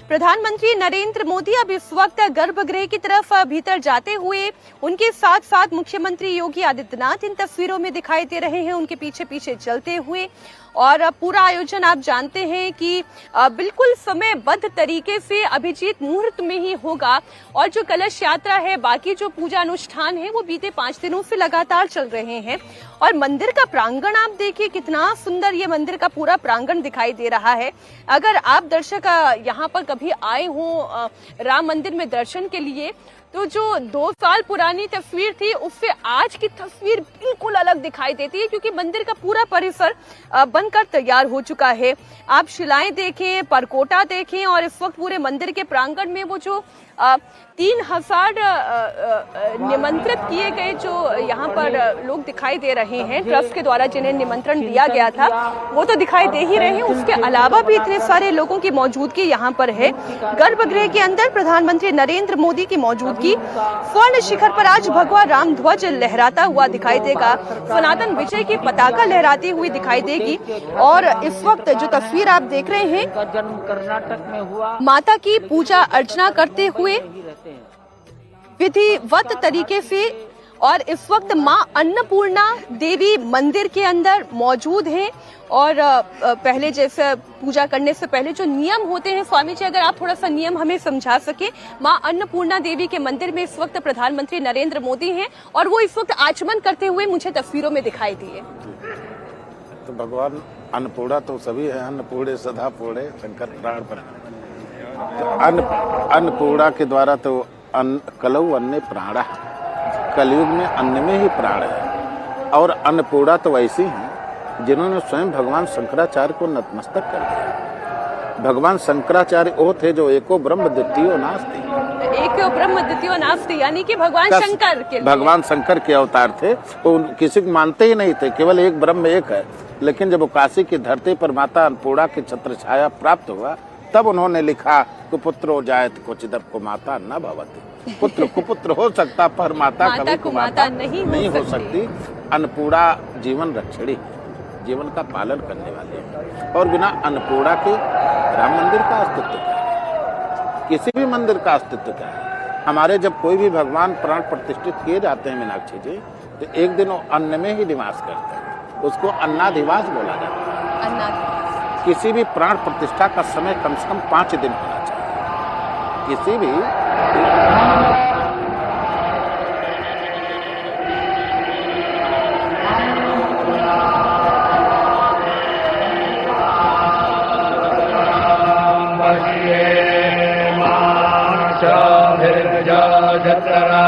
प्रधानमंत्री नरेंद्र मोदी अब इस वक्त गर्भगृह की तरफ भीतर जाते हुए उनके साथ साथ मुख्यमंत्री योगी आदित्यनाथ इन तस्वीरों में दिखाई दे रहे हैं, उनके पीछे पीछे चलते हुए। और पूरा आयोजन आप जानते हैं कि बिल्कुल समयबद्ध तरीके से अभिजीत मुहूर्त में ही होगा। और जो कलश यात्रा है, बाकी जो पूजा अनुष्ठान है, वो बीते 5 दिनों से लगातार चल रहे हैं। और मंदिर का प्रांगण आप देखिए, कितना सुंदर ये मंदिर का पूरा प्रांगण दिखाई दे रहा है। अगर आप दर्शक यहाँ पर कभी आए हो राम मंदिर में दर्शन के लिए, तो जो 2 साल पुरानी तस्वीर थी उससे आज की तस्वीर बिल्कुल अलग दिखाई देती है, क्योंकि मंदिर का पूरा परिसर बनकर तैयार हो चुका है। आप शिलाएं देखें, परकोटा देखें, और इस वक्त पूरे मंदिर के प्रांगण में वो जो 3000 निमंत्रित किए गए जो यहाँ पर लोग दिखाई दे रहे हैं, ट्रस्ट के द्वारा जिन्हें निमंत्रण दिया गया था, वो तो दिखाई दे ही रहे हैं। उसके अलावा भी इतने सारे लोगों की मौजूदगी यहाँ पर है। गर्भगृह के अंदर प्रधानमंत्री नरेंद्र मोदी की मौजूदगी, स्वर्ण शिखर पर आज भगवा राम ध्वज लहराता हुआ दिखाई देगा, सनातन विजय की पताका लहराती हुई दिखाई देगी। और इस वक्त जो तस्वीर आप देख रहे हैं, जन्म कर्नाटक में हुआ, माता की पूजा अर्चना करते हुए विधिवत तरीके से। और इस वक्त मां अन्नपूर्णा देवी मंदिर के अंदर मौजूद हैं। और पहले जैसे पूजा करने से पहले जो नियम होते हैं, स्वामी जी अगर आप थोड़ा सा नियम हमें समझा सके। मां अन्नपूर्णा देवी के मंदिर में इस वक्त प्रधानमंत्री नरेंद्र मोदी हैं, और वो इस वक्त आचमन करते हुए मुझे तस्वीरों में दिखाई दिए। तो भगवान अन्नपूर्णा तो सभी है, अन्नपूर्णे सदा पूर्णे शंकर प्राण पर। तो अन्नपूर्णा के द्वारा तो कलौ अन्ने प्राण, कलयुग में अन्न में ही प्राण है। और अन्नपूर्णा तो ऐसी हैं जिन्होंने स्वयं भगवान शंकराचार्य को नतमस्तक कर दिया। भगवान शंकराचार्य वो थे जो एको ब्रह्म द्वितीयो नास्ति, एको ब्रह्म द्वितीयो नास्ति, यानी कि भगवान शंकर के भगवान शंकर के अवतार थे। वो किसी को मानते ही नहीं थे, केवल एक ब्रह्म एक है। लेकिन जब वो काशी की धरती पर माता अन्नपूर्णा की छत्र छाया प्राप्त हुआ, तब उन्होंने लिखा कुपुत्रो जायत क्वचिदप को माता न भवति। पुत्र कुपुत्र हो सकता, पर माता कभी कुमाता नहीं हो सकती। अन्नपूर्णा जीवन रक्षणी, जीवन का पालन करने वाले हैं। और बिना अन्नपूर्णा के राम मंदिर का अस्तित्व क्या है, किसी भी मंदिर का अस्तित्व क्या है। हमारे जब कोई भी भगवान प्राण प्रतिष्ठित किए जाते हैं मीनाक्षी जी, तो एक दिन वो अन्न में ही निवास करते हैं, उसको अन्नाधिवास बोला जाता है। किसी भी प्राण प्रतिष्ठा का समय कम से कम 5 दिन होना चाहिए। किसी भी जत्रा